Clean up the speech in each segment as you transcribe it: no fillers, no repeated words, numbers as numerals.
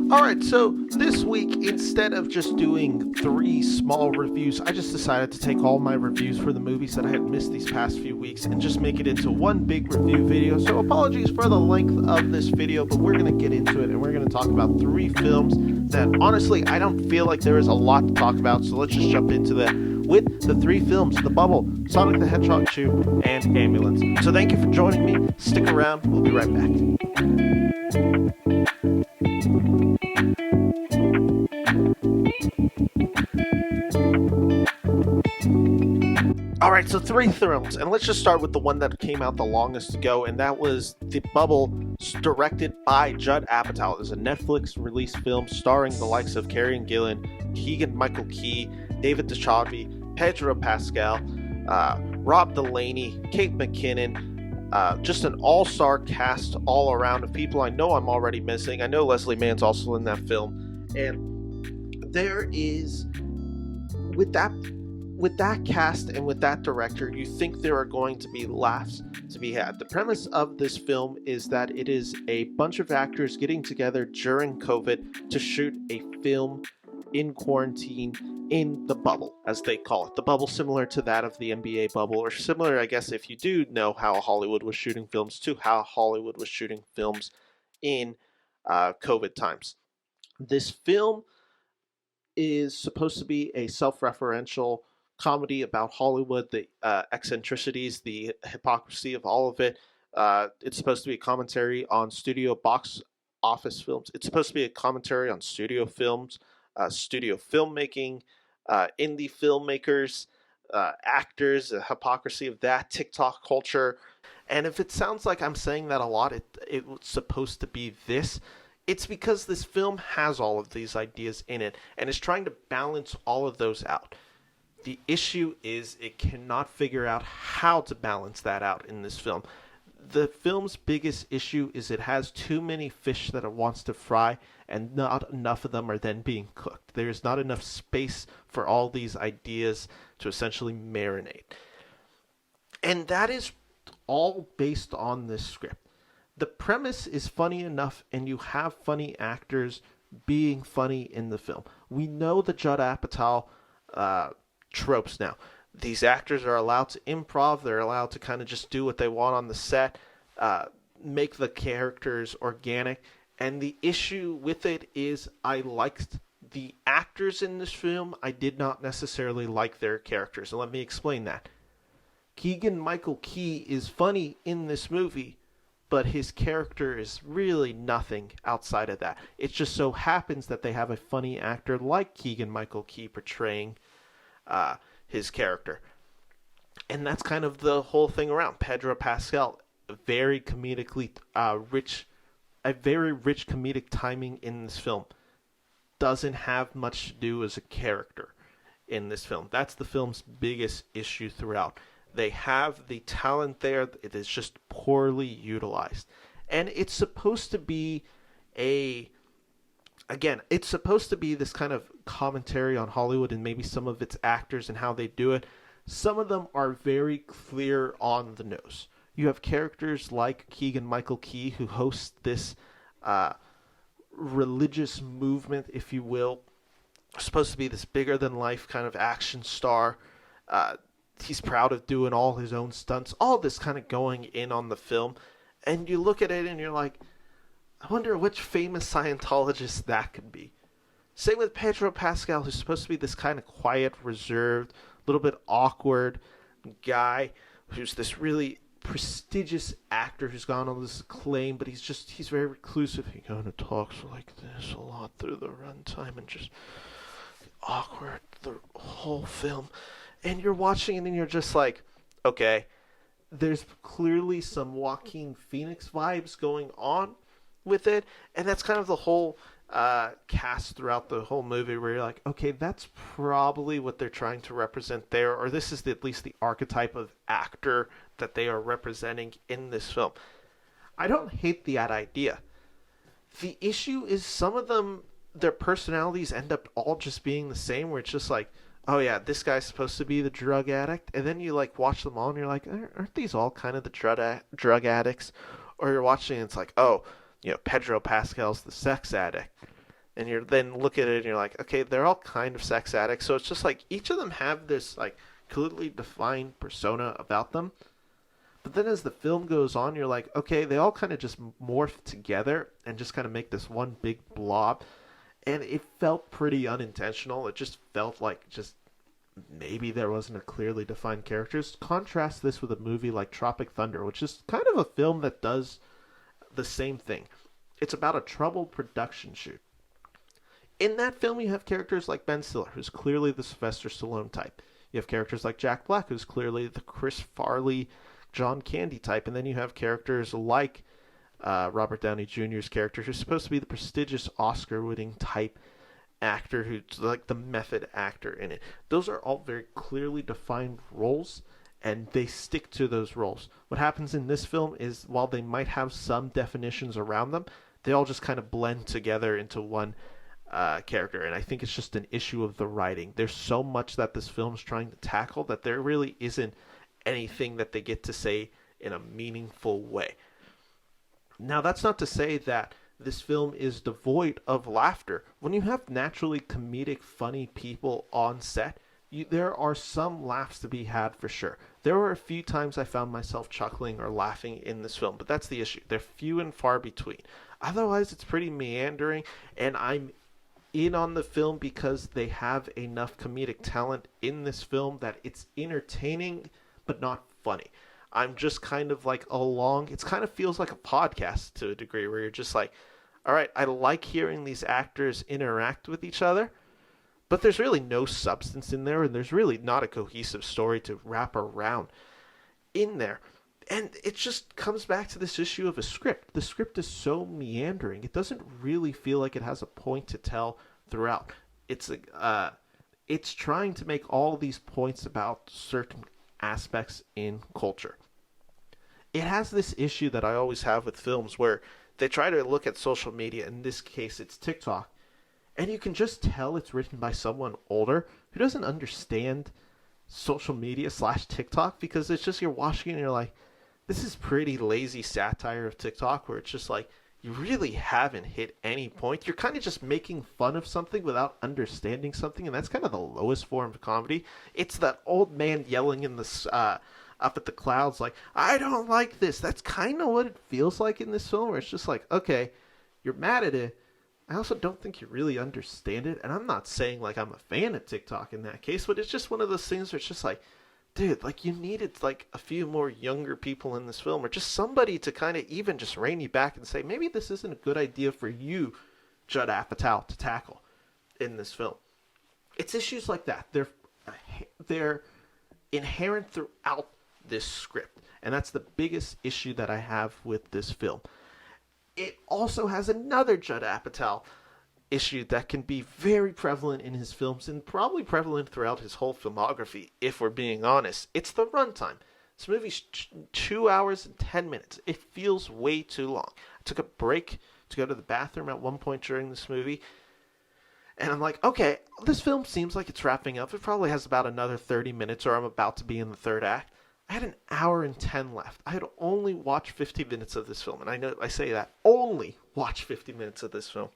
Alright, so this week, instead of just doing 3 small reviews, I just decided to take all my reviews for the movies that I had missed these past few weeks and just make it into one big review video. So apologies for the length of this video, but we're going to get into it and we're going to talk about 3 films that honestly I don't feel like there is a lot to talk about, so let's just jump into that with the 3 films: The Bubble, Sonic the Hedgehog 2, and Ambulance. So thank you for joining me. Stick around. We'll be right back. Alright, so 3 films, and let's just start with the one that came out the longest ago, and that was The Bubble, directed by Judd Apatow. It was a Netflix release film starring the likes of Karen Gillian, Kegan Michael Key, David Duchovny, Pedro Pascal, Rob Delaney, Kate McKinnon, just an all-star cast all around of people I know I'm already missing. I know Leslie Mann's also in that film, and there is, with that cast and with that director, you think there are going to be laughs to be had. The premise of this film is that it is a bunch of actors getting together during COVID to shoot a film in quarantine in the bubble, as they call it. The bubble, similar to that of the NBA bubble, or similar, I guess, if you do know how Hollywood was shooting films, to how Hollywood was shooting films in COVID times. This film is supposed to be a self-referential comedy about Hollywood, the eccentricities, the hypocrisy of all of it. It's supposed to be a commentary on studio box office films. It's supposed to be a commentary on studio films, studio filmmaking, indie filmmakers, actors, the hypocrisy of that, TikTok culture. And if it sounds like I'm saying that a lot, it's supposed to be this. It's because this film has all of these ideas in it and is trying to balance all of those out. The issue is it cannot figure out how to balance that out in this film. The film's biggest issue is it has too many fish that it wants to fry, and not enough of them are then being cooked. There's not enough space for all these ideas to essentially marinate. And that is all based on this script. The premise is funny enough, and you have funny actors being funny in the film. We know the Judd Apatow tropes now. These actors are allowed to improv. They're allowed to kind of just do what they want on the set, make the characters organic. And the issue with it is I liked the actors in this film. I did not necessarily like their characters. And let me explain that. Kegan Michael Key is funny in this movie, but his character is really nothing outside of that. It just so happens that they have a funny actor like Kegan Michael Key portraying his character. And that's kind of the whole thing around. Pedro Pascal, very comedically rich, a very rich comedic timing in this film. Doesn't have much to do as a character in this film. That's the film's biggest issue throughout. They have the talent there. It is just poorly utilized. And it's supposed to be it's supposed to be this kind of commentary on Hollywood and maybe some of its actors and how they do it. Some of them are very clear on the nose. You have characters like Kegan Michael Key, who hosts this religious movement, if you will. Supposed to be this bigger-than-life kind of action star. He's proud of doing all his own stunts. All this kind of going in on the film. And you look at it and you're like, I wonder which famous Scientologist that could be. Same with Pedro Pascal, who's supposed to be this kind of quiet, reserved, a little bit awkward guy who's this really prestigious actor who's gotten all this acclaim, but he's very reclusive. He kind of talks like this a lot through the runtime and just awkward the whole film. And you're watching it and you're just like, okay, there's clearly some Joaquin Phoenix vibes going on with it, and that's kind of the whole cast throughout the whole movie, where you're like, okay, that's probably what they're trying to represent there, or this is at least the archetype of actor that they are representing in this film. I don't hate that idea. The issue is some of them, their personalities end up all just being the same, where it's just like, oh yeah, this guy's supposed to be the drug addict, and then you like watch them all and you're like, aren't these all kind of the drug addicts? Or you're watching and it's like, oh, you know, Pedro Pascal's the sex addict. and you're then look at it and you're like, okay, they're all kind of sex addicts. So it's just like each of them have this like clearly defined persona about them. But then as the film goes on, you're like, okay, they all kind of just morph together and just kind of make this one big blob. And it felt pretty unintentional. It just felt like just maybe there wasn't a clearly defined characters. Contrast this with a movie like Tropic Thunder, which is kind of a film that does the same thing. It's about a troubled production shoot. In that film, you have characters like Ben Stiller, who's clearly the Sylvester Stallone type. You have characters like Jack Black, who's clearly the Chris Farley, John Candy type. And then you have characters like Robert Downey Jr.'s character, who's supposed to be the prestigious Oscar-winning type actor, who's like the method actor in it. Those are all very clearly defined roles, and they stick to those roles. What happens in this film is, while they might have some definitions around them, they all just kind of blend together into one character. And I think it's just an issue of the writing. There's so much that this film's trying to tackle that there really isn't anything that they get to say in a meaningful way. Now, that's not to say that this film is devoid of laughter. When you have naturally comedic, funny people on set, there are some laughs to be had for sure. There were a few times I found myself chuckling or laughing in this film, but that's the issue. They're few and far between. Otherwise, it's pretty meandering, and I'm in on the film because they have enough comedic talent in this film that it's entertaining, but not funny. I'm just kind of like along. It kind of feels like a podcast to a degree where you're just like, all right, I like hearing these actors interact with each other, but there's really no substance in there, and there's really not a cohesive story to wrap around in there. And it just comes back to this issue of a script. The script is so meandering. It doesn't really feel like it has a point to tell throughout. It's trying to make all these points about certain aspects in culture. It has this issue that I always have with films where they try to look at social media. In this case, it's TikTok. And you can just tell it's written by someone older who doesn't understand social media / TikTok, because it's just you're watching it and you're like, this is pretty lazy satire of TikTok, where it's just like, you really haven't hit any point. You're kind of just making fun of something without understanding something, and that's kind of the lowest form of comedy. It's that old man yelling in the up at the clouds like, I don't like this. That's kind of what it feels like in this film, where it's just like, okay, you're mad at it. I also don't think you really understand it, and I'm not saying like I'm a fan of TikTok in that case, but it's just one of those things where it's just like, dude, like you needed like a few more younger people in this film, or just somebody to kind of even just rein you back and say, maybe this isn't a good idea for you, Judd Apatow, to tackle in this film. It's issues like that. They're inherent throughout this script, and that's the biggest issue that I have with this film. It also has another Judd Apatow issue that can be very prevalent in his films, and probably prevalent throughout his whole filmography, if we're being honest. It's the runtime. This movie's 2 hours and 10 minutes. It feels way too long. I took a break to go to the bathroom at one point during this movie, and I'm like, okay, this film seems like it's wrapping up. It probably has about another 30 minutes, or I'm about to be in the third act. I had an hour and 10 left. I had only watched 50 minutes of this film, and I know I say that, only watch 50 minutes of this film.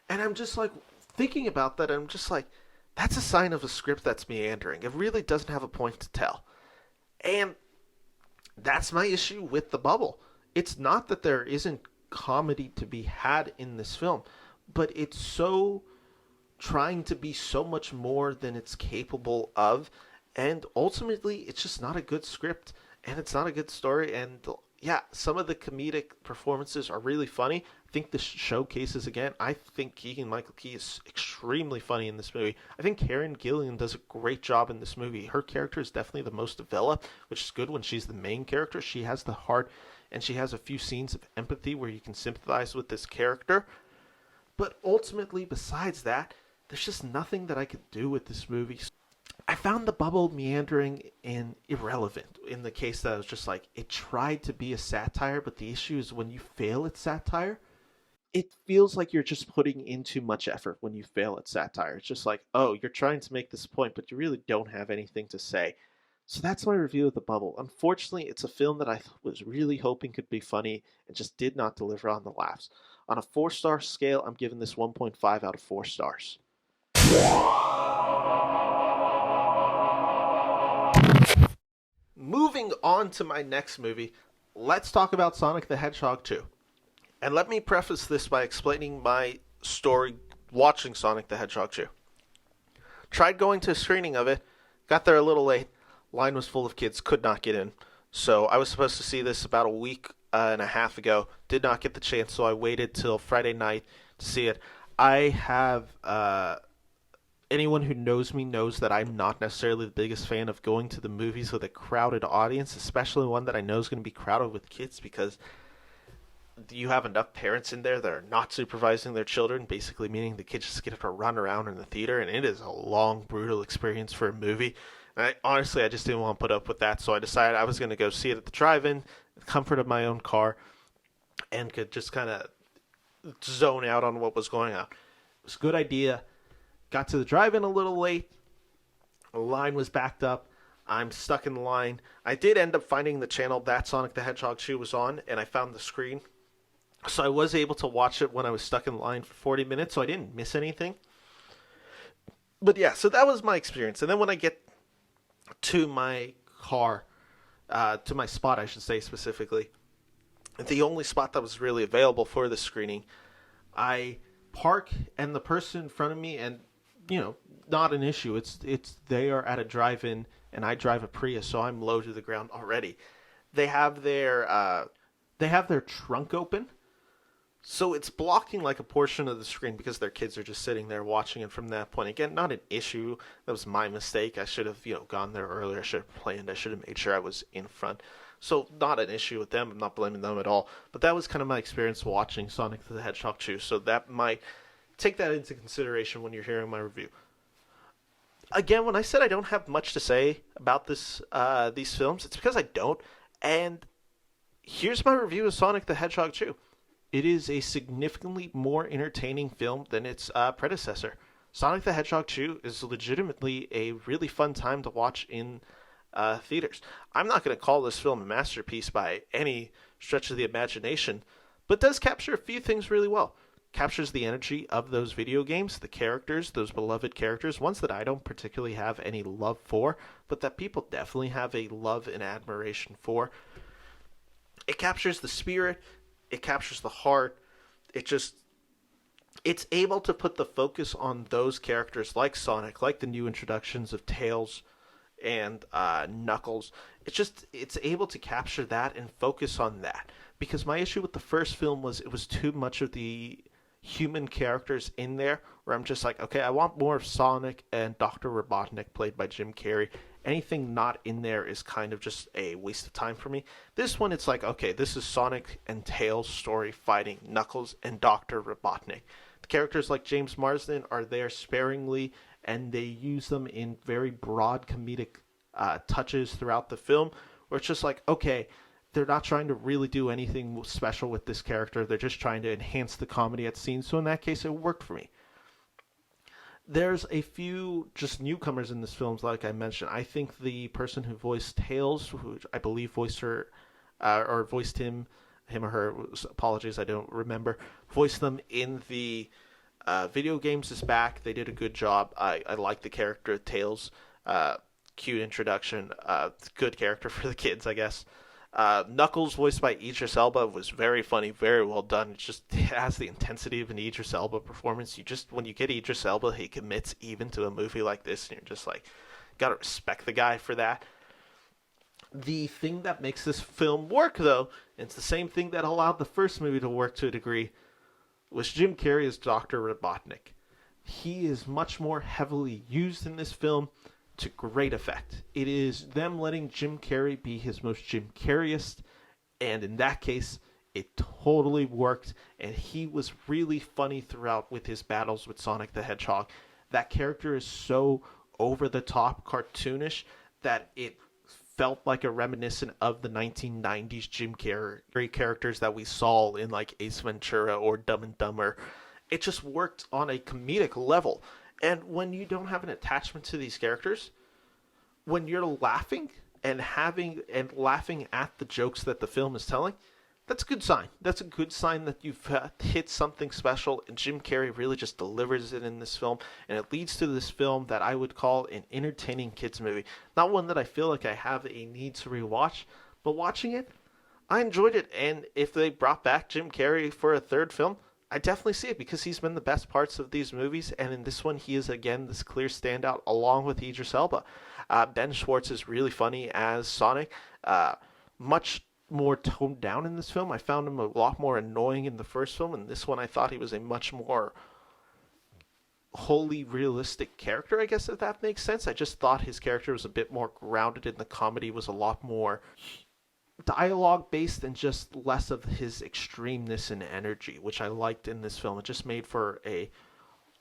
And I'm just like, thinking about that, I'm just like, that's a sign of a script that's meandering. It really doesn't have a point to tell. And that's my issue with The Bubble. It's not that there isn't comedy to be had in this film, but it's so trying to be so much more than it's capable of. And ultimately, it's just not a good script, and it's not a good story. And yeah, some of the comedic performances are really funny. I think this showcases again. I think Kegan Michael Key is extremely funny in this movie. I think Karen Gillian does a great job in this movie. Her character is definitely the most developed, which is good when she's the main character. She has the heart, and she has a few scenes of empathy where you can sympathize with this character. But ultimately, besides that, there's just nothing that I could do with this movie. I found The Bubble meandering and irrelevant in the case that I was just like, it tried to be a satire, but the issue is when you fail at satire, it feels like you're just putting in too much effort when you fail at satire. It's just like, oh, you're trying to make this point, but you really don't have anything to say. So that's my review of The Bubble. Unfortunately, it's a film that I was really hoping could be funny and just did not deliver on the laughs. On a 4-star scale, I'm giving this 1.5 out of 4 stars. Moving on to my next movie, let's talk about Sonic the Hedgehog 2. And let me preface this by explaining my story watching Sonic the Hedgehog 2. Tried going to a screening of it, got there a little late, line was full of kids, could not get in. So I was supposed to see this about a week and a half ago, did not get the chance, so I waited till Friday night to see it. I have, anyone who knows me knows that I'm not necessarily the biggest fan of going to the movies with a crowded audience, especially one that I know is going to be crowded with kids, because you have enough parents in there that are not supervising their children, basically meaning the kids just get to run around in the theater, and it is a long, brutal experience for a movie. And I just didn't want to put up with that, so I decided I was going to go see it at the drive-in, the comfort of my own car, and could just kind of zone out on what was going on. It was a good idea. Got to the drive-in a little late. The line was backed up. I'm stuck in the line. I did end up finding the channel that Sonic the Hedgehog 2 was on, and I found the screen. So I was able to watch it when I was stuck in line for 40 minutes, so I didn't miss anything. But yeah, so that was my experience. And then when I get to my car, to my spot, I should say specifically, the only spot that was really available for the screening, I park, and the person in front of me, and not an issue. It's they are at a drive-in, and I drive a Prius, so I'm low to the ground already. They have their trunk open, so it's blocking like a portion of the screen because their kids are just sitting there watching it from that point. Again, not an issue. That was my mistake. I should have gone there earlier. I should have planned. I should have made sure I was in front. So not an issue with them. I'm not blaming them at all. But that was kind of my experience watching Sonic the Hedgehog 2. So that might take that into consideration when you're hearing my review. Again, when I said I don't have much to say about these films, it's because I don't. And here's my review of Sonic the Hedgehog 2. It is a significantly more entertaining film than its predecessor. Sonic the Hedgehog 2 is legitimately a really fun time to watch in theaters. I'm not going to call this film a masterpiece by any stretch of the imagination, but does capture a few things really well. Captures the energy of those video games, the characters, those beloved characters, ones that I don't particularly have any love for, but that people definitely have a love and admiration for. It captures the spirit, it captures the heart, it's able to put the focus on those characters like Sonic, like the new introductions of Tails and Knuckles. It's able to capture that and focus on that. Because my issue with the first film was it was too much of the human characters in there, where I'm just like, okay, I want more of Sonic and Dr. Robotnik played by Jim Carrey. Anything not in there is kind of just a waste of time for me. This one, it's like, okay, this is Sonic and Tails' story fighting Knuckles and Dr. Robotnik. The characters like James Marsden are there sparingly, and they use them in very broad comedic touches throughout the film, where it's just like, okay, they're not trying to really do anything special with this character. They're just trying to enhance the comedy at scenes. So in that case, it worked for me. There's a few just newcomers in this film, like I mentioned. I think the person who voiced Tails, who I believe voiced her, or voiced him or her, apologies, I don't remember, voiced them in the video games is back. They did a good job. I like the character of Tails. Cute introduction. Good character for the kids, I guess. Knuckles, voiced by Idris Elba, was very funny, very well done. It has the intensity of an Idris Elba performance. When you get Idris Elba, he commits even to a movie like this, and you're just like, gotta respect the guy for that. The thing that makes this film work, though, and it's the same thing that allowed the first movie to work to a degree, was Jim Carrey as Dr. Robotnik. He is much more heavily used in this film, to great effect. It is them letting Jim Carrey be his most Jim Carreyest, and in that case, it totally worked, and he was really funny throughout with his battles with Sonic the Hedgehog. That character is so over-the-top cartoonish that it felt like a reminiscent of the 1990s Jim Carrey characters that we saw in like Ace Ventura or Dumb and Dumber. It just worked on a comedic level. And when you don't have an attachment to these characters, when you're laughing and laughing at the jokes that the film is telling, That's a good sign. That's a good sign that you've hit something special, and Jim Carrey really just delivers it in this film, and it leads to this film that I would call an entertaining kids movie. Not one that I feel like I have a need to rewatch, but watching it, I enjoyed it, and if they brought back Jim Carrey for a third film, I definitely see it because he's been the best parts of these movies, and in this one, he is again this clear standout along with Idris Elba. Ben Schwartz is really funny as Sonic. Much more toned down in this film. I found him a lot more annoying in the first film. In this one, I thought he was a much more wholly realistic character, I guess, if that makes sense. I just thought his character was a bit more grounded, and the comedy was a lot more dialogue based and just less of his extremeness and energy, which I liked in this film. It just made for a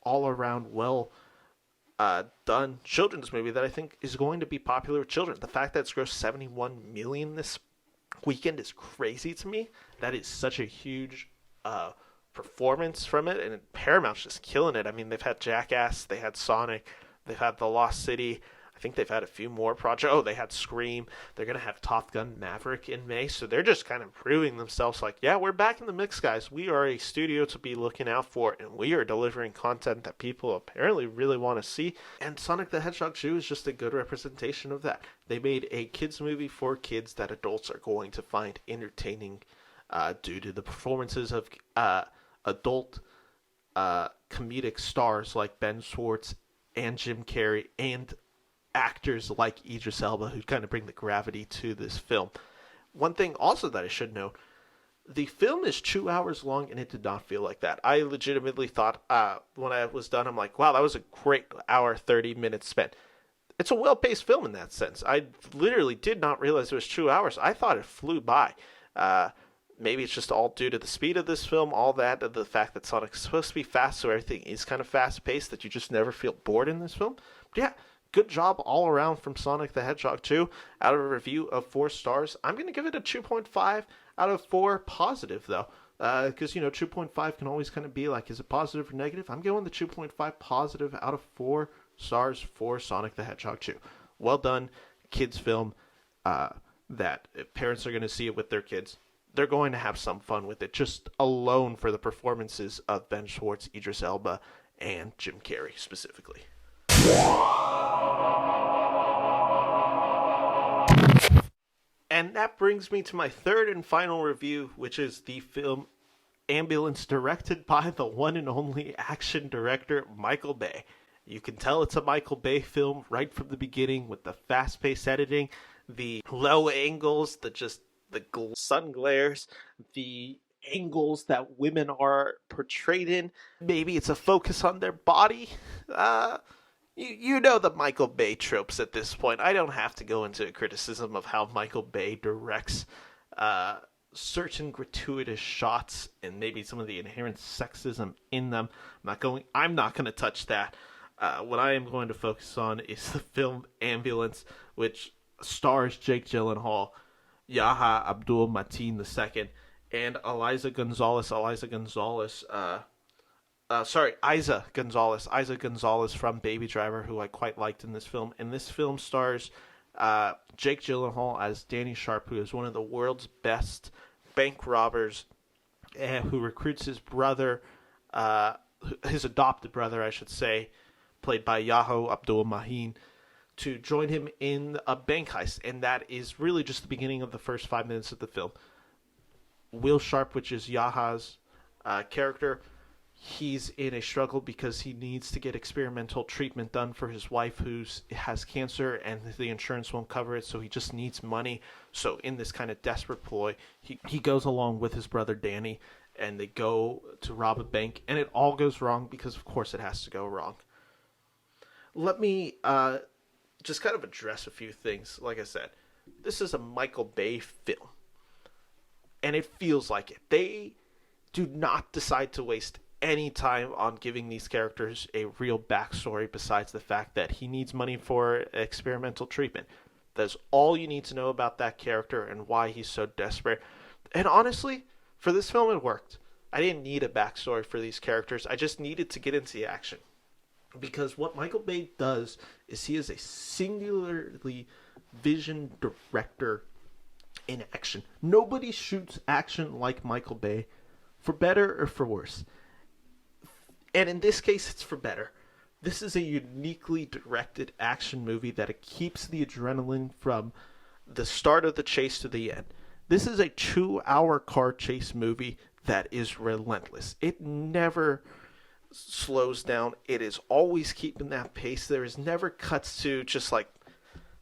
all around well done children's movie that I think is going to be popular with children. The fact that it's grossed 71 million this weekend is crazy to me. That is such a huge performance from it, and Paramount's just killing it. I mean, they've had Jackass, they had Sonic, they've had The Lost City. I think they've had a few more projects. Oh, they had Scream. They're going to have Top Gun Maverick in May. So they're just kind of proving themselves like, yeah, we're back in the mix, guys. We are a studio to be looking out for, and we are delivering content that people apparently really want to see. And Sonic the Hedgehog 2 is just a good representation of that. They made a kids movie for kids that adults are going to find entertaining due to the performances of adult comedic stars like Ben Schwartz and Jim Carrey and actors like Idris Elba who kind of bring the gravity to this film. One thing also that I should note, the film is 2 hours long and it did not feel like that. I legitimately thought when I was done, I'm like, wow, that was a great hour, 30 minutes spent. It's a well-paced film in that sense. I literally did not realize it was 2 hours. I thought it flew by. Maybe it's just all due to the speed of this film, all that, and the fact that Sonic's supposed to be fast, so everything is kind of fast-paced, that you just never feel bored in this film. But yeah, good job all around from Sonic the Hedgehog 2. Out of a review of 4 stars, I'm going to give it a 2.5 out of 4 positive, though. Because, 2.5 can always kind of be like, is it positive or negative? I'm going the 2.5 positive out of 4 stars for Sonic the Hedgehog 2. Well done, kids film, that if parents are going to see it with their kids, they're going to have some fun with it, just alone for the performances of Ben Schwartz, Idris Elba, and Jim Carrey specifically. And that brings me to my third and final review, which is the film Ambulance, directed by the one and only action director Michael Bay. You can tell it's a Michael Bay film right from the beginning with the fast-paced editing, the low angles, the sun glares, the angles that women are portrayed in. Maybe it's a focus on their body. You know the Michael Bay tropes at this point. I don't have to go into a criticism of how Michael Bay directs certain gratuitous shots and maybe some of the inherent sexism in them. I'm not going to touch that. What I am going to focus on is the film Ambulance, which stars Jake Gyllenhaal, Yahya Abdul-Mateen II, and Eiza González from Baby Driver, who I quite liked in this film. And this film stars Jake Gyllenhaal as Danny Sharp, who is one of the world's best bank robbers, who recruits his brother, his adopted brother, I should say, played by Yahya Abdul-Mateen, to join him in a bank heist. And that is really just the beginning of the first 5 minutes of the film. Will Sharp, which is Yahya's character, he's in a struggle because he needs to get experimental treatment done for his wife who has cancer, and the insurance won't cover it, so he just needs money. So in this kind of desperate ploy, he goes along with his brother Danny, and they go to rob a bank, and it all goes wrong because, of course, it has to go wrong. Let me just kind of address a few things. Like I said, this is a Michael Bay film, and it feels like it. They do not decide to waste any time on giving these characters a real backstory besides the fact that he needs money for experimental treatment. That's all you need to know about that character and why he's so desperate. And honestly, for this film, it worked. I didn't need a backstory for these characters. I just needed to get into the action. Because what Michael Bay does is he is a singularly visioned director in action. Nobody shoots action like Michael Bay, for better or for worse. And in this case, it's for better. This is a uniquely directed action movie that it keeps the adrenaline from the start of the chase to the end. This is a 2-hour car chase movie that is relentless. It never slows down. It is always keeping that pace. There is never cuts to just like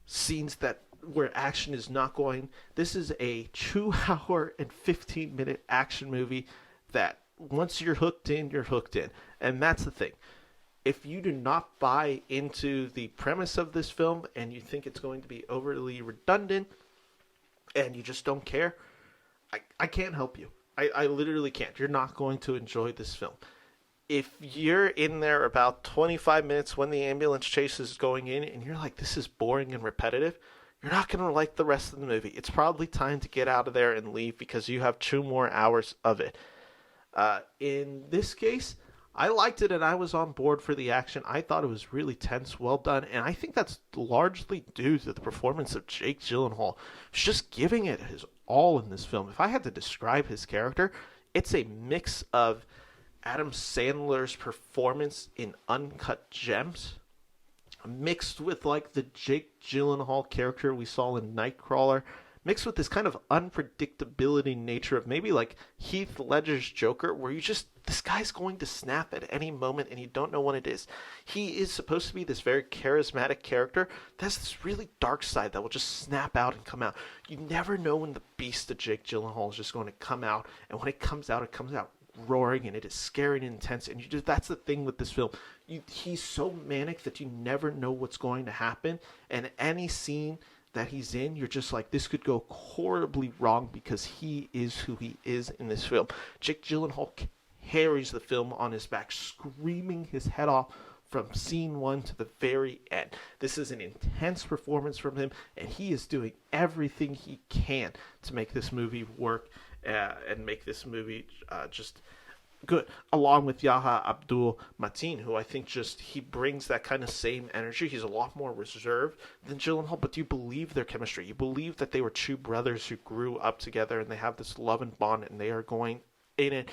scenes that where action is not going. This is a 2-hour and 15-minute action movie that once you're hooked in, you're hooked in. And that's the thing. If you do not buy into the premise of this film and you think it's going to be overly redundant and you just don't care, I can't help you. I literally can't. You're not going to enjoy this film. If you're in there about 25 minutes when the ambulance chase is going in and you're like, this is boring and repetitive, you're not going to like the rest of the movie. It's probably time to get out of there and leave because you have 2 more hours of it. In this case, I liked it and I was on board for the action. I thought it was really tense, well done, and I think that's largely due to the performance of Jake Gyllenhaal. He's just giving it his all in this film. If I had to describe his character, it's a mix of Adam Sandler's performance in Uncut Gems mixed with like the Jake Gyllenhaal character we saw in Nightcrawler, mixed with this kind of unpredictability nature of maybe like Heath Ledger's Joker, where this guy's going to snap at any moment and you don't know when it is. He is supposed to be this very charismatic character that has this really dark side that will just snap out and come out. You never know when the beast of Jake Gyllenhaal is just going to come out, and when it comes out roaring, and it is scary and intense. And that's the thing with this film. He's so manic that you never know what's going to happen, and any scene that he's in, you're just like, this could go horribly wrong because he is who he is in this film. Jake Gyllenhaal carries the film on his back, screaming his head off from scene 1 to the very end. This is an intense performance from him, and he is doing everything he can to make this movie work and make this movie just good, along with Yahya Abdul-Mateen, who I think he brings that kind of same energy. He's a lot more reserved than Gyllenhaal, but you believe their chemistry. You believe that they were 2 brothers who grew up together and they have this love and bond, and they are going in it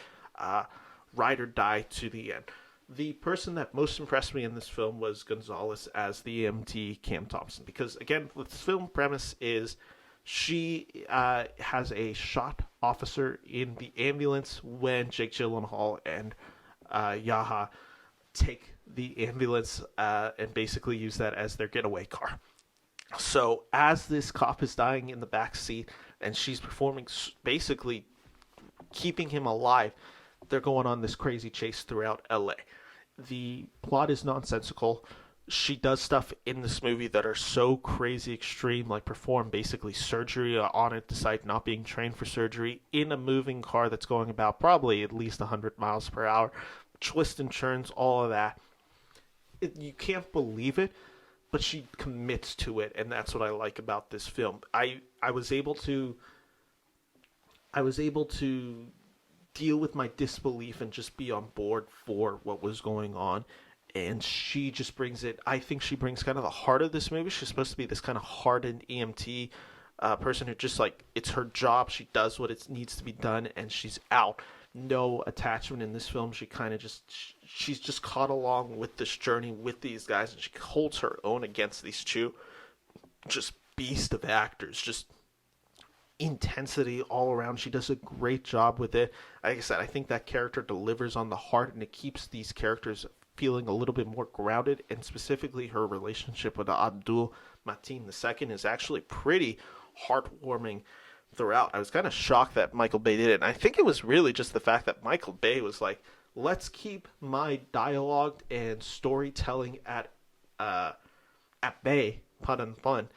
ride or die to the end. The person that most impressed me in this film was González as the EMT Cam Thompson, because again, the film premise is she has a shot officer in the ambulance when Jake Gyllenhaal and Yahya take the ambulance and basically use that as their getaway car. So as this cop is dying in the back seat and she's performing, basically keeping him alive, they're going on this crazy chase throughout LA. The plot is nonsensical. She does stuff in this movie that are so crazy extreme, like perform basically surgery on it, despite not being trained for surgery, in a moving car that's going about probably at least 100 miles per hour. Twists and turns, all of that. You can't believe it, but she commits to it, and that's what I like about this film. I was able to deal with my disbelief and just be on board for what was going on. And she just brings it. I think she brings kind of the heart of this movie. She's supposed to be this kind of hardened EMT person who just like, it's her job. She does what it needs to be done, and she's out. No attachment in this film. She's just caught along with this journey with these guys, and she holds her own against these 2 just beast of actors. Just intensity all around. She does a great job with it. Like I said, I think that character delivers on the heart, and it keeps these characters feeling a little bit more grounded, and specifically her relationship with Abdul-Mateen II is actually pretty heartwarming throughout. I was kind of shocked that Michael Bay did it, and I think it was really just the fact that Michael Bay was like, let's keep my dialogue and storytelling at bay, pun and fun,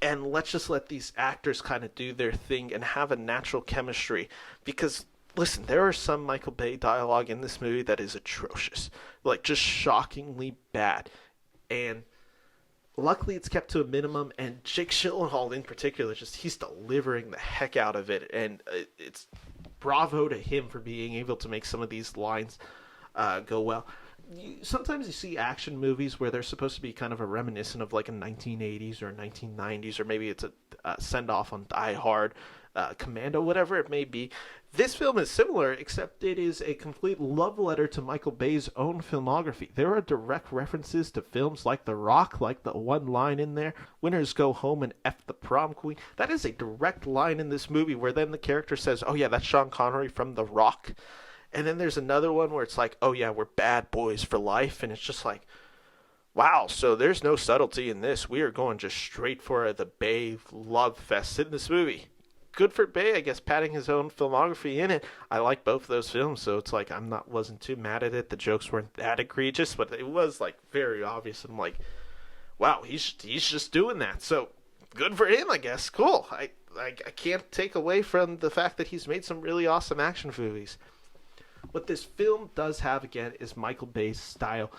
and let's just let these actors kind of do their thing and have a natural chemistry. Because listen, there are some Michael Bay dialogue in this movie that is atrocious, like just shockingly bad, and luckily it's kept to a minimum. And Jake Gyllenhaal in particular, he's delivering the heck out of it, and it's bravo to him for being able to make some of these lines go well. sometimes you see action movies where they're supposed to be kind of a reminiscent of like a 1980s or 1990s, or maybe it's a send-off on Die Hard, Commando, whatever it may be. This film is similar, except it is a complete love letter to Michael Bay's own filmography. There are direct references to films like The Rock, like the one line in there, "Winners go home and F the prom queen." That is a direct line in this movie where then the character says, "Oh yeah, that's Sean Connery from The Rock." And then there's another one where it's like, "Oh yeah, we're bad boys for life." And it's just like, wow, so there's no subtlety in this. We are going just straight for the Bay love fest in this movie. Good for Bay, I guess, patting his own filmography in it. I like both of those films, so it's like wasn't too mad at it. The jokes weren't that egregious, but it was like very obvious. I'm like, wow, he's just doing that. So good for him, I guess. Cool. I can't take away from the fact that he's made some really awesome action movies. What this film does have, again, is Michael Bay's style.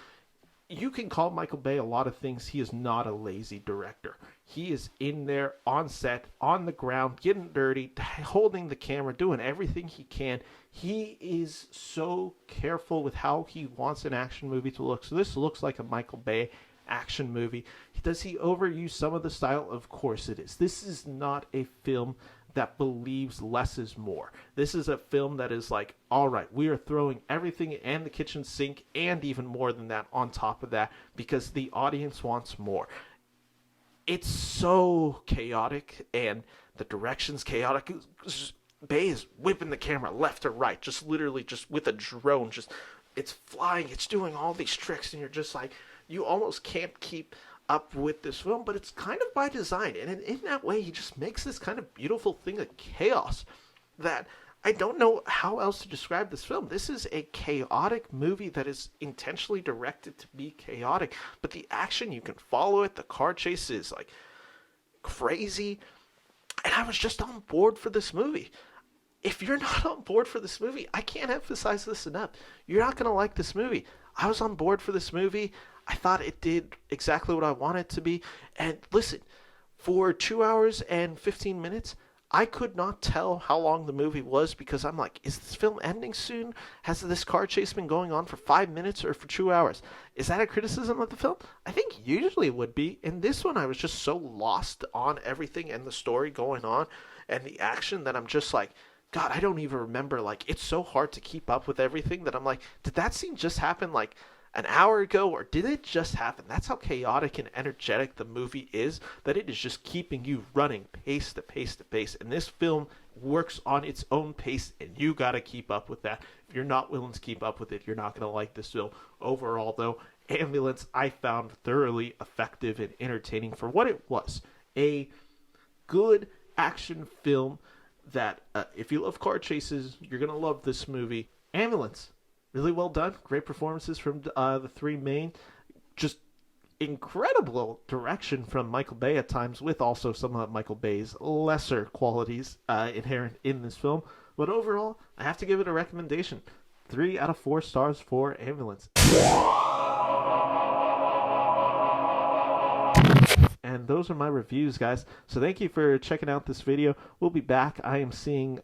You can call Michael Bay a lot of things. He is not a lazy director. He is in there, on set, on the ground, getting dirty, holding the camera, doing everything he can. He is so careful with how he wants an action movie to look. So this looks like a Michael Bay action movie. Does he overuse some of the style? Of course it is. This is not a film that believes less is more. This is a film that is like, all right, we are throwing everything and the kitchen sink and even more than that on top of that because the audience wants more. It's so chaotic and the direction's chaotic. Bay is whipping the camera left to right, just literally just with a drone. Just it's flying, it's doing all these tricks, and you're just like, you almost can't keep up with this film, but it's kind of by design. And in that way, he just makes this kind of beautiful thing of chaos that I don't know how else to describe this film. This is a chaotic movie that is intentionally directed to be chaotic, but the action, you can follow it. The car chase is like crazy, and I was just on board for this movie. If you're not on board for this movie, I can't emphasize this enough. You're not going to like this movie. I was on board for this movie. I thought it did exactly what I wanted it to be. And listen, for 2 hours and 15 minutes, I could not tell how long the movie was because I'm like, is this film ending soon? Has this car chase been going on for 5 minutes or for 2 hours? Is that a criticism of the film? I think usually it would be. In this one, I was just so lost on everything and the story going on and the action that I'm just like, God, I don't even remember. Like, it's so hard to keep up with everything that I'm like, did that scene just happen like an hour ago, or did it just happen? That's how chaotic and energetic the movie is, that it is just keeping you running pace to pace to pace. And this film works on its own pace, and you got to keep up with that. If you're not willing to keep up with it, you're not going to like this film. Overall, though, Ambulance I found thoroughly effective and entertaining for what it was. A good action film that, if you love car chases, you're going to love this movie. Ambulance. Really well done. Great performances from the three main. Just incredible direction from Michael Bay at times, with also some of Michael Bay's lesser qualities inherent in this film. But overall, I have to give it a recommendation. 3 out of 4 stars for Ambulance. And those are my reviews, guys. So thank you for checking out this video. We'll be back. I am seeing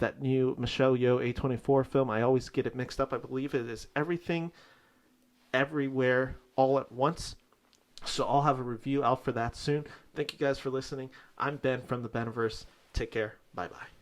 that new Michelle Yeoh A24 film. I always get it mixed up. I believe it is Everything, Everywhere, All at Once. So I'll have a review out for that soon. Thank you guys for listening. I'm Ben from the Beniverse. Take care. Bye-bye.